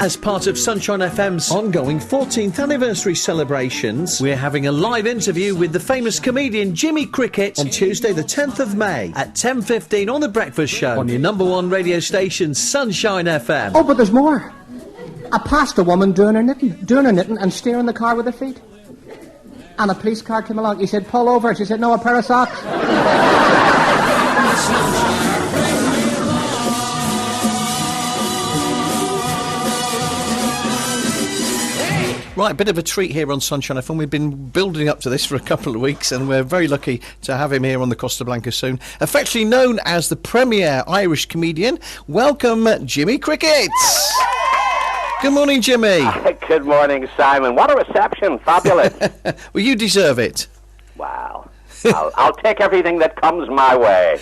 As part of Sunshine FM's ongoing 14th anniversary celebrations, we're having a live interview with the famous comedian Jimmy Cricket on Tuesday the 10th of May at 10:15 on The Breakfast Show on your number one radio station, Sunshine FM. Oh, but there's more. I passed a woman doing her knitting and steering the car with her feet. And a police car came along. He said, pull over. She said, no, a pair of socks. Right, a bit of a treat here on Sunshine FM. We've been building up to this for a couple of weeks, and we're very lucky to have him here on the Costa Blanca soon. Affectionately known as the premier Irish comedian, welcome Jimmy Cricket. Good morning, Jimmy. Good morning, Simon. What a reception. Fabulous. Well, you deserve it. Wow. I'll take everything that comes my way.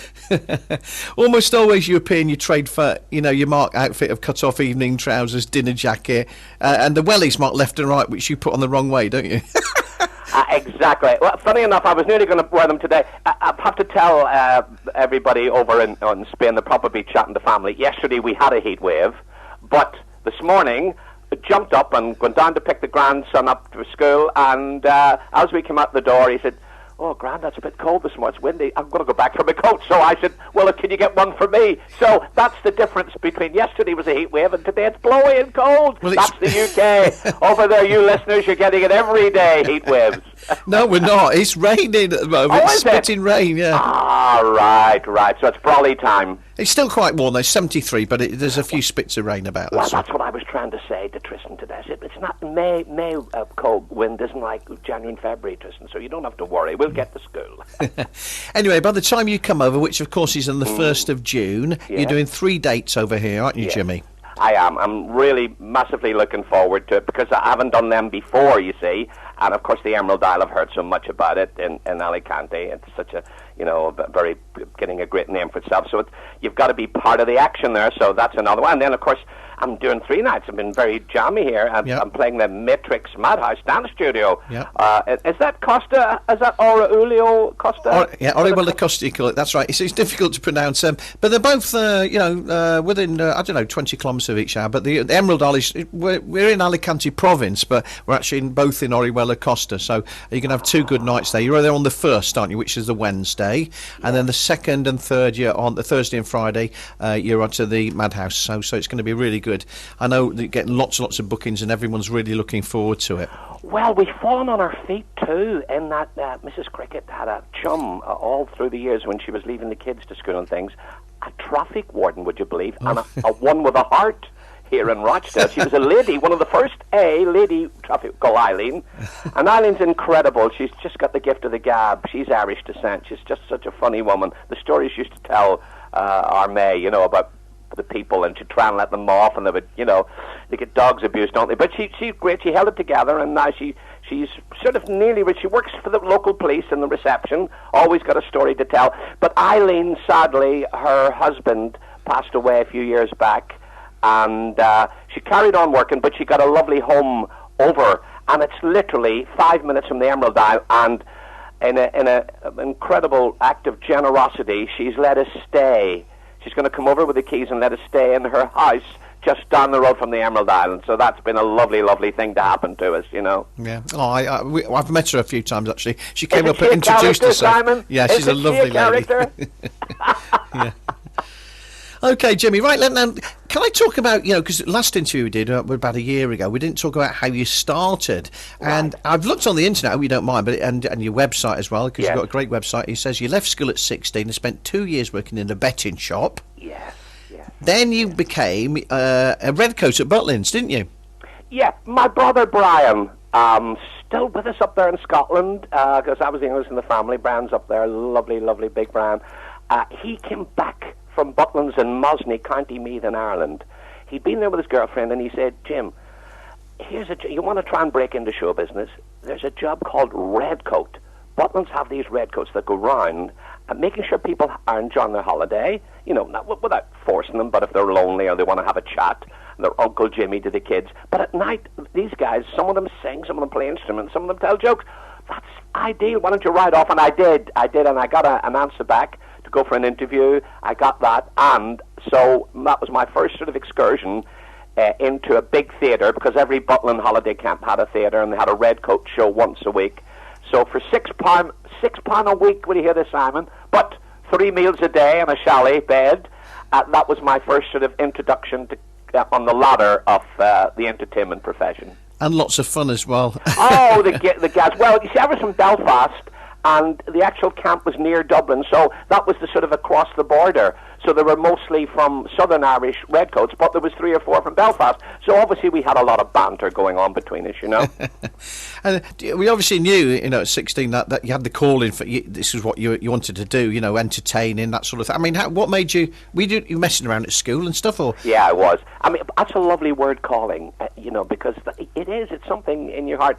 Almost always you appear in your trade for, your mark outfit of cut-off evening trousers, dinner jacket, and the wellies marked left and right, which you put on the wrong way, don't you? Exactly. Well, funny enough, I was nearly going to wear them today. I have to tell everybody over in Spain, they're probably chatting to family. Yesterday we had a heat wave, but this morning I jumped up and went down to pick the grandson up to school, and as we came out the door, he said, "Oh, Grand, that's a bit cold this morning. It's windy. I'm going to go back for my coat." So I said, "Well, can you get one for me?" So that's the difference between yesterday was a heat wave and today it's blowy and cold. Well, that's the UK. Over there, you listeners, you're getting it every day, heat waves. No, we're not. It's raining at the moment. It's spitting rain, yeah. Ah, right. So it's brolly time. It's still quite warm, though, 73, but there's a few spits of rain about. Well, that's what I was trying to say to Tristan today. I said, it's not May cold wind isn't like January and February, Tristan, so you don't have to worry. We'll get to school. Anyway, by the time you come over, which of course is on the 1st of June, You're doing 3 dates over here, aren't you, Jimmy? I am. I'm really massively looking forward to it because I haven't done them before, you see. And, of course, the Emerald Isle, I've heard so much about it in Alicante. It's such a, very getting a great name for itself. So you've got to be part of the action there. So that's another one. And then, of course, I'm doing 3 nights. I've been very jammy here. I'm playing the Matrix Madhouse Dance Studio. Is that Costa? Is that Aurelio Costa? Aurelio Costa, you call it. That's right. It's difficult to pronounce. But they're both, within, 20 kilometres of each other. But the Emerald Isle is, we're in Alicante province, but we're actually both in Orihuela Costa. So you can have 2 good nights there. You're there on the 1st, aren't you, which is the Wednesday. And then the 2nd and 3rd, you're on the Thursday and Friday, you're onto the Madhouse. So it's going to be really good. I know that you're getting lots and lots of bookings and everyone's really looking forward to it. Well, we've fallen on our feet too in that Mrs. Cricket had a chum all through the years when she was leaving the kids to school and things, a traffic warden, would you believe, and a one with a heart here in Rochdale. She was a lady, one of the first lady traffic, called Eileen. And Eileen's incredible. She's just got the gift of the gab. She's Irish descent. She's just such a funny woman. The stories she used to tell our May, about the people, and she'd try and let them off, and they would, they get dogs abused, don't they? But she's great. She held it together, and now she's sort of nearly rich. She works for the local police in the reception, always got a story to tell. But Eileen, sadly, her husband passed away a few years back, and she carried on working, but she got a lovely home over, and it's literally 5 minutes from the Emerald Isle, and in an incredible act of generosity, she's let us stay. She's going to come over with the keys and let us stay in her house just down the road from the Emerald Island. So that's been a lovely, lovely thing to happen to us, Yeah. Oh, I've met her a few times, actually. She came up and introduced herself. Simon? Yeah, she's a lovely lady. Yeah. Okay, Jimmy, right, now, can I talk about, because last interview we did about a year ago, we didn't talk about how you started. Right. And I've looked on the internet, I hope you don't mind, but and your website as well, because you've got a great website. It says you left school at 16 and spent 2 years working in a betting shop. Yes. Then you became a redcoat at Butlins, didn't you? Yeah, my brother Brian, still with us up there in Scotland, because I was the youngest in the family. Brian's up there, lovely, lovely big Brian. He came back from Butlins in Mosney, County Meath in Ireland. He'd been there with his girlfriend, and he said, "Jim, you want to try and break into show business? There's a job called redcoat. Butlins have these redcoats that go round and making sure people are enjoying their holiday, not without forcing them, but if they're lonely or they want to have a chat, and their Uncle Jimmy to the kids. But at night, these guys, some of them sing, some of them play instruments, some of them tell jokes. That's ideal. Why don't you ride off?" And I did, and I got an answer back to go for an interview. I got that, and so that was my first sort of excursion into a big theatre, because every Butland holiday camp had a theatre, and they had a red coat show once a week. So for £6 a week, will you hear this, Simon? But 3 meals a day and a chalet bed. That was my first sort of introduction to on the ladder of the entertainment profession. And lots of fun as well. Oh, the guys. Well, you see, I was from Belfast, and the actual camp was near Dublin, so that was the sort of across the border. So there were mostly from Southern Irish redcoats, but there was 3 or 4 from Belfast. So obviously we had a lot of banter going on between us, you know. And we obviously knew, at 16 that you had the calling for this is what you wanted to do, entertaining, that sort of thing. I mean, what made you? You messing around at school and stuff, or? Yeah, I was. I mean, that's a lovely word, calling. Because it's something in your heart.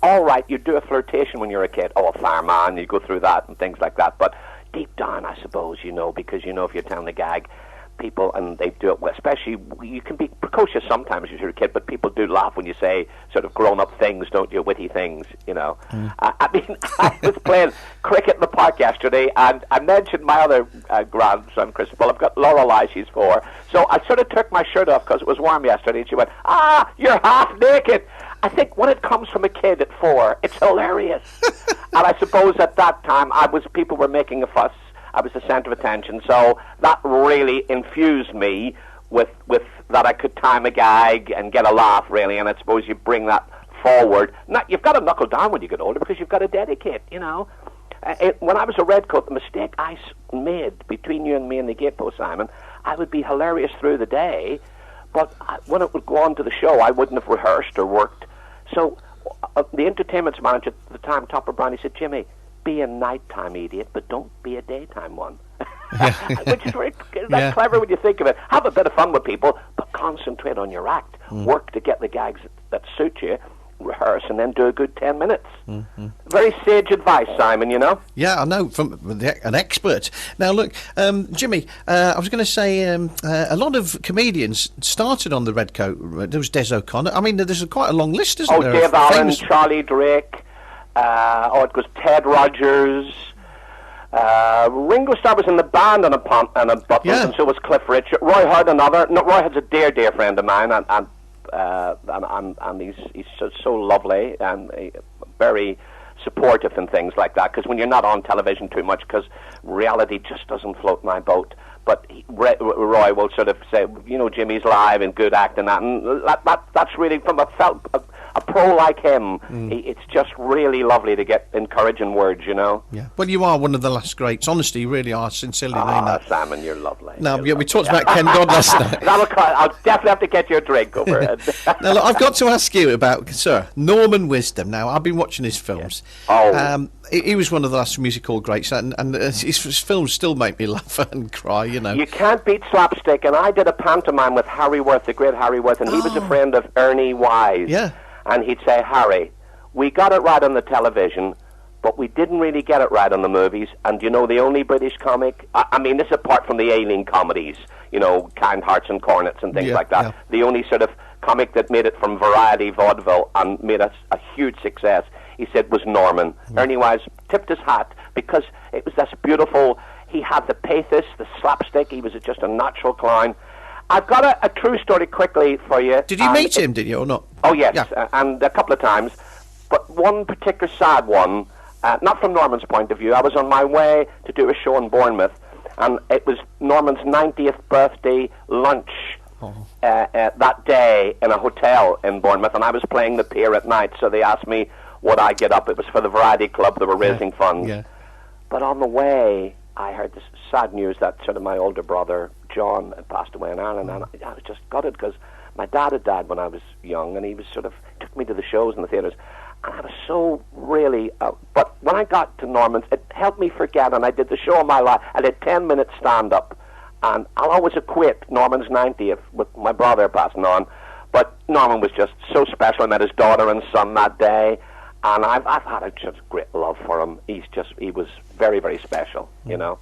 All right, you do a flirtation when you're a kid. Oh, a fireman, you go through that and things like that. But deep down, I suppose, because if you're telling the gag, people, and they do it well, especially, you can be precocious sometimes as you're a kid, but people do laugh when you say sort of grown-up things, don't you, witty things, I mean, I was playing cricket in the park yesterday, and I mentioned my other grandson, Chris. Well, I've got Lorelei, she's 4, so I sort of took my shirt off because it was warm yesterday, and she went, you're half naked. I think when it comes from a kid at 4, it's hilarious. And I suppose at that time, people were making a fuss. I was the centre of attention, so that really infused me with that I could time a gag and get a laugh, really, and I suppose you bring that forward. Now, you've got to knuckle down when you get older because you've got to dedicate, When I was a redcoat, the mistake I made between you and me and the gatepost, Simon, I would be hilarious through the day, but when it would go on to the show, I wouldn't have rehearsed or worked. So the entertainment manager at the time, Topper Brown, he said, Jimmy, be a nighttime idiot, but don't be a daytime one. Which is very clever when you think of it. Have a bit of fun with people, but concentrate on your act. Work to get the gags that suit you, rehearse, and then do a good 10 minutes. Very sage advice, Simon, Yeah, I know, from an expert. Now, look, Jimmy, I was going to say a lot of comedians started on the Redcoat. There was Des O'Connor. I mean, there's quite a long list, isn't there? Dave Allen, Charlie Drake. It was Ted Rogers. Ringo Starr was in the band on a button, and so was Cliff Richard. Roy Hurd, another. No, Roy Hurd's a dear friend of mine, and he's so lovely and very supportive and things like that. Because when you're not on television too much, because reality just doesn't float my boat. But Roy will sort of say, Jimmy's live and good acting, and that's really from a pro like him. It's just really lovely to get encouraging words, Yeah. Well, you are one of the last greats. Honestly, you really are. Sincerely mean that. Simon, you're lovely. Now, we talked about Ken Dodd last night. I'll definitely have to get you a drink over it. Now, look, I've got to ask you about, sir, Norman Wisdom. Now, I've been watching his films. Yeah. He was one of the last musical greats, and his films still make me laugh and cry, You can't beat slapstick, and I did a pantomime with Harry Worth, the great Harry Worth, and he was a friend of Ernie Wise. Yeah. And he'd say, Harry, we got it right on the television, but we didn't really get it right on the movies. And the only British comic, I mean, this apart from the Aileen comedies, Kind Hearts and Cornets and things like that, the only sort of comic that made it from variety vaudeville and made a huge success, he said, was Norman. Ernie Wise tipped his hat because it was this beautiful, he had the pathos, the slapstick, he was just a natural clown. I've got a true story quickly for you. Did you meet him, did you, or not? Oh, yes, and a couple of times. But one particular sad one, not from Norman's point of view. I was on my way to do a show in Bournemouth, and it was Norman's 90th birthday lunch that day in a hotel in Bournemouth, and I was playing the pier at night, so they asked me would I get up. It was for the Variety Club. They were raising funds. Yeah. But on the way, I heard this sad news that sort of my older brother, John, had passed away in Ireland, and I was just gutted because my dad had died when I was young, and he was took me to the shows and the theatres, and I was so really, but when I got to Norman's, it helped me forget, and I did the show of my life. I did 10 minutes stand-up, and I'll always equate Norman's 90th with my brother passing on, but Norman was just so special. I met his daughter and son that day, and I've had a just great love for him. He was very, very special, Yeah.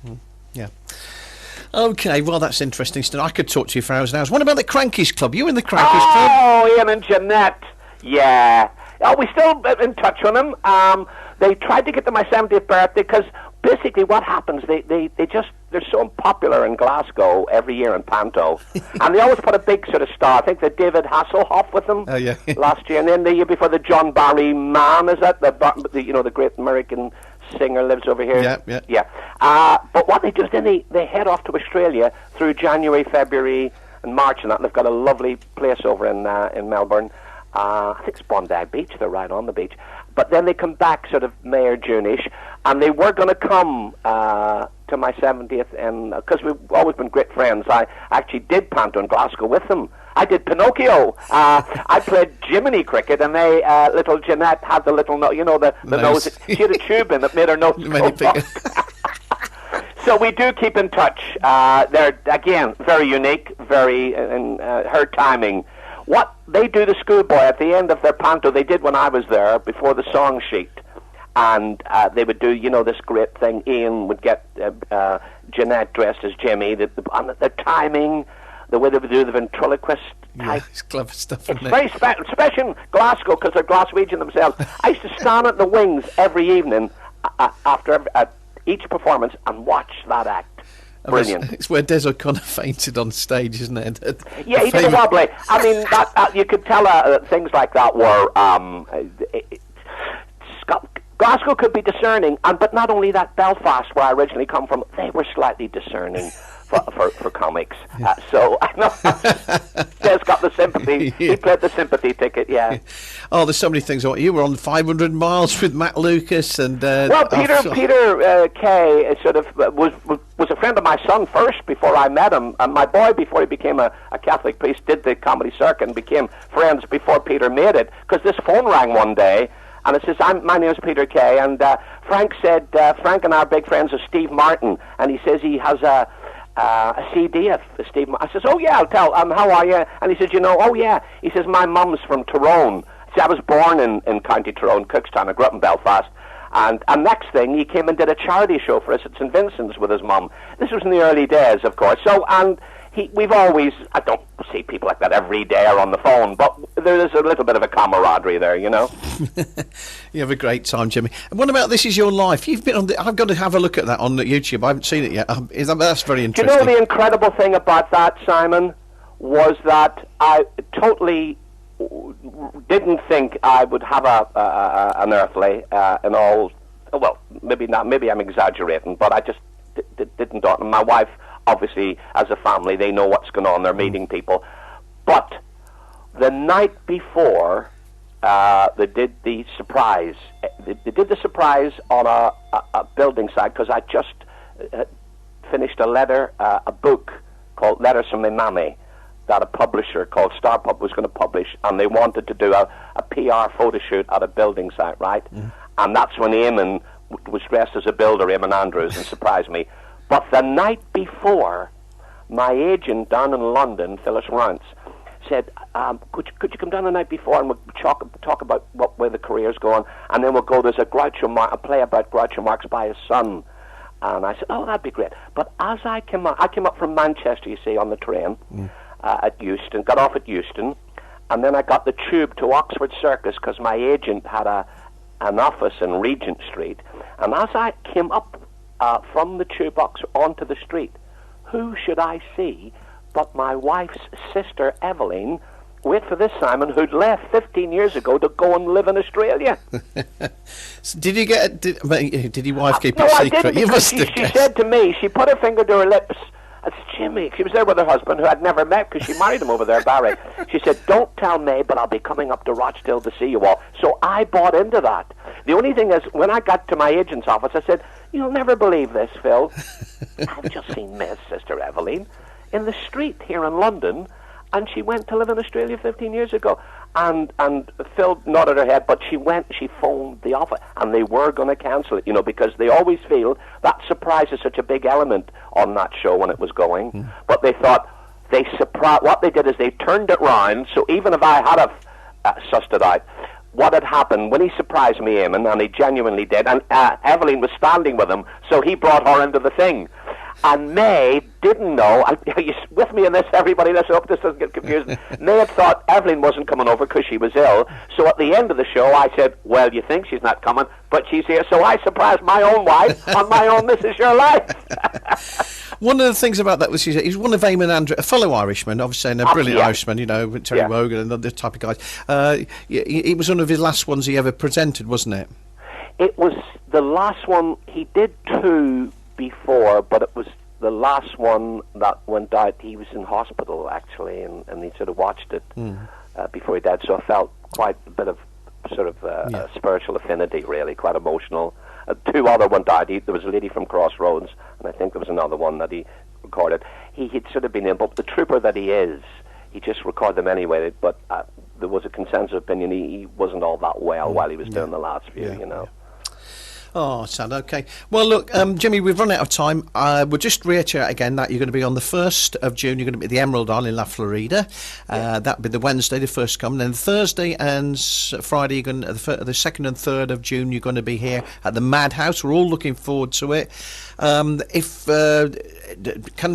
Okay, well, that's interesting stuff. I could talk to you for hours and hours. What about the Crankies Club? You in the Crankies Club? Oh, Ian and Jeanette. Yeah. Oh, we're still in touch with them. They tried to get to my 70th birthday because basically what happens, they just they're so popular in Glasgow every year in Panto, and they always put a big sort of star. I think that David Hasselhoff with them last year, and then the year before the John Barry Mann, is that the great American singer lives over here. Yeah. But what they do is then they head off to Australia through January, February, and March, and that. And they've got a lovely place over in Melbourne. I think it's Bondi Beach. They're right on the beach. But then they come back sort of May or June-ish, and they were going to come to my 70th, and because we've always been great friends, I actually did Panto in Glasgow with them. I did Pinocchio. I played Jiminy cricket, and they, little Jeanette had the little, the nose. She had a tube in that made her nose go up. So we do keep in touch. They're, again, very unique, very, in her timing. What they do, the schoolboy, at the end of their Panto, they did when I was there, before the song sheet. And they would do, this great thing. Ian would get Jeanette dressed as Jimmy. The timing, the way they would do the ventriloquist type. It's clever stuff, It's very special, especially in Glasgow, because they're Glaswegian themselves. I used to stand at the wings every evening after each performance and watch that act. Brilliant. It's where Des O'Connor fainted on stage, isn't it? Yeah, he did a wobbly. I mean, you could tell things like that were... Glasgow could be discerning, but not only that, Belfast, where I originally come from, they were slightly discerning for comics. So I know Des got the sympathy. He played the sympathy ticket, yeah. Oh, there's so many things. You were on 500 Miles with Matt Lucas and... well, Peter Kay sort of was a friend of my son first before I met him. And my boy, before he became a Catholic priest, did the comedy circuit and became friends before Peter made it. Because this phone rang one day, and it says, my name is Peter Kay, and Frank said, Frank and I are big friends of Steve Martin, and he says he has a CD of Steve Martin. I says, oh yeah, I'll tell, how are you? And he says, oh yeah. He says, my mum's from Tyrone. See, I was born in County Tyrone, Cookstown. I grew up in Belfast. And next thing, he came and did a charity show for us at St. Vincent's with his mum. This was in the early days, of course. So, and we've always, I don't see people like that every day or on the phone, but there's a little bit of a camaraderie there, You have a great time, Jimmy. And what about This Is Your Life? You've been on I've got to have a look at that on YouTube. I haven't seen it yet. That's very interesting. Do you know the incredible thing about that, Simon, was that I totally didn't think I would have an earthly in all. Well, maybe not. Maybe I'm exaggerating, but I just didn't. And my wife, obviously, as a family, they know what's going on. They're meeting people. But the night before, they did the surprise. They did the surprise on a building site because I just finished a book called Letters from My Mammy that a publisher called Star Pub was going to publish, and they wanted to do a PR photo shoot at a building site, right? And that's when Eamon was dressed as a builder, Eamon Andrews, and surprised me. But the night before, my agent down in London, Phyllis Rounce, said, could you come down the night before and we'll talk about where the career's going, and then we'll go, there's a play about Groucho Marx by his son. And I said, oh, that'd be great. But as I came up from Manchester, you see, on the train at Euston, got off at Euston, and then I got the tube to Oxford Circus because my agent had an office in Regent Street. And as I came up from the tube box onto the street, who should I see but my wife's sister, Evelyn, wait for this, Simon, who'd left 15 years ago to go and live in Australia. So did your wife keep it secret? I didn't, she said to me, she put her finger to her lips. It's Jimmy. She was there with her husband, who I'd never met because she married him over there, Barry. She said, don't tell May, but I'll be coming up to Rochdale to see you all. So I bought into that. The only thing is, when I got to my agent's office, I said, you'll never believe this, Phil. I've just seen May's sister, Evelyn, in the street here in London, and she went to live in Australia 15 years ago. And Phil nodded her head, but she phoned the office, and they were going to cancel it, because they always feel that surprise is such a big element on that show when it was going. But they thought, what they did is they turned it round, so even if I had sussed it out, what had happened, when he surprised me, Eamon, and he genuinely did, and Evelyn was standing with him, so he brought her into the thing. And May didn't know. Are you with me in this, everybody? Let's hope this doesn't get confused. May had thought Evelyn wasn't coming over because she was ill. So at the end of the show, I said, well, you think she's not coming, but she's here. So I surprised my own wife on my own This Is Your Life. One of the things about that was he's one of Eamon Andrew, a fellow Irishman, obviously, and a brilliant yeah. Irishman, you know, with Terry Wogan and other type of guys. It was one of his last ones he ever presented, wasn't it? It was the last one. He did 2 before, but it was the last one that went out. He was in hospital, actually, and he sort of watched it before he died, so I felt quite a bit of sort of a spiritual affinity, really, quite emotional. 2 other went out. There was a lady from Crossroads, and I think there was another one that he recorded. He'd sort of been in, but the trooper that he is, he just recorded them anyway, but there was a consensus opinion he wasn't all that well while he was doing the last few, you know. Oh, sad. Okay. Well, look, Jimmy, we've run out of time. We'll just reiterate again that you're going to be on the 1st of June. You're going to be at the Emerald Isle in La Florida. That'll be the Wednesday, the first come. Then Thursday and Friday, you're going to, the 2nd and 3rd of June, you're going to be here at the Madhouse. We're all looking forward to it. Can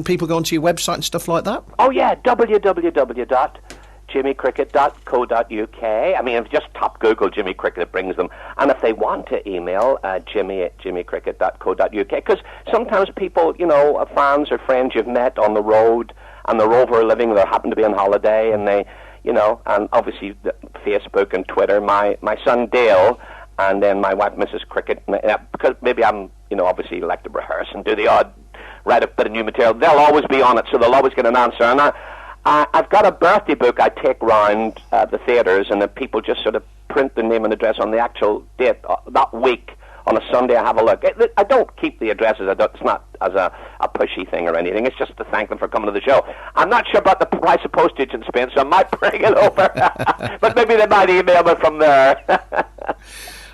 people go onto your website and stuff like that? Oh, yeah, www.jimmycricket.co.uk. I mean, if you just top Google Jimmy Cricket, it brings them. And if they want to email, jimmy@jimmycricket.co.uk, because sometimes people, you know, fans or friends you've met on the road, and they're over living, they happen to be on holiday, and they, you know, and obviously Facebook and Twitter. My son Dale, and then my wife Mrs. Cricket, because maybe I'm, you know, obviously like to rehearse and do the odd, write a bit of new material, they'll always be on it, so they'll always get an answer. And I've got a birthday book I take round the theatres, and then people just sort of print the name and address on the actual date that week. On a Sunday, I have a look. I don't keep the addresses. It's not as a pushy thing or anything. It's just to thank them for coming to the show. I'm not sure about the price of postage in Spain, so I might bring it over. But maybe they might email me from there.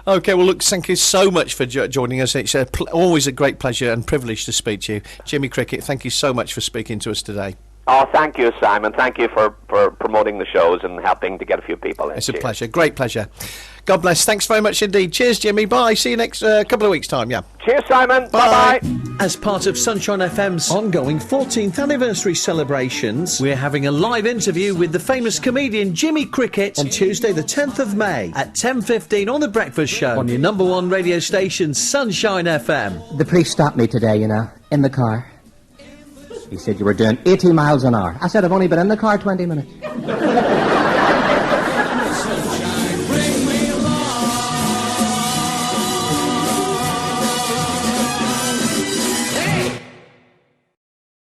Okay, well, look, thank you so much for joining us. It's always a great pleasure and privilege to speak to you. Jimmy Cricket, thank you so much for speaking to us today. Oh, thank you, Simon. Thank you for promoting the shows and helping to get a few people in. It's a pleasure. Great pleasure. God bless. Thanks very much indeed. Cheers, Jimmy. Bye. See you next couple of weeks' time. Yeah. Cheers, Simon. Bye-bye. As part of Sunshine FM's ongoing 14th anniversary celebrations, we're having a live interview with the famous comedian Jimmy Cricket on Tuesday the 10th of May at 10:15 on The Breakfast Show on your number 1 radio station, Sunshine FM. The police stopped me today, you know, in the car. He said you were doing 80 miles an hour. I said I've only been in the car 20 minutes.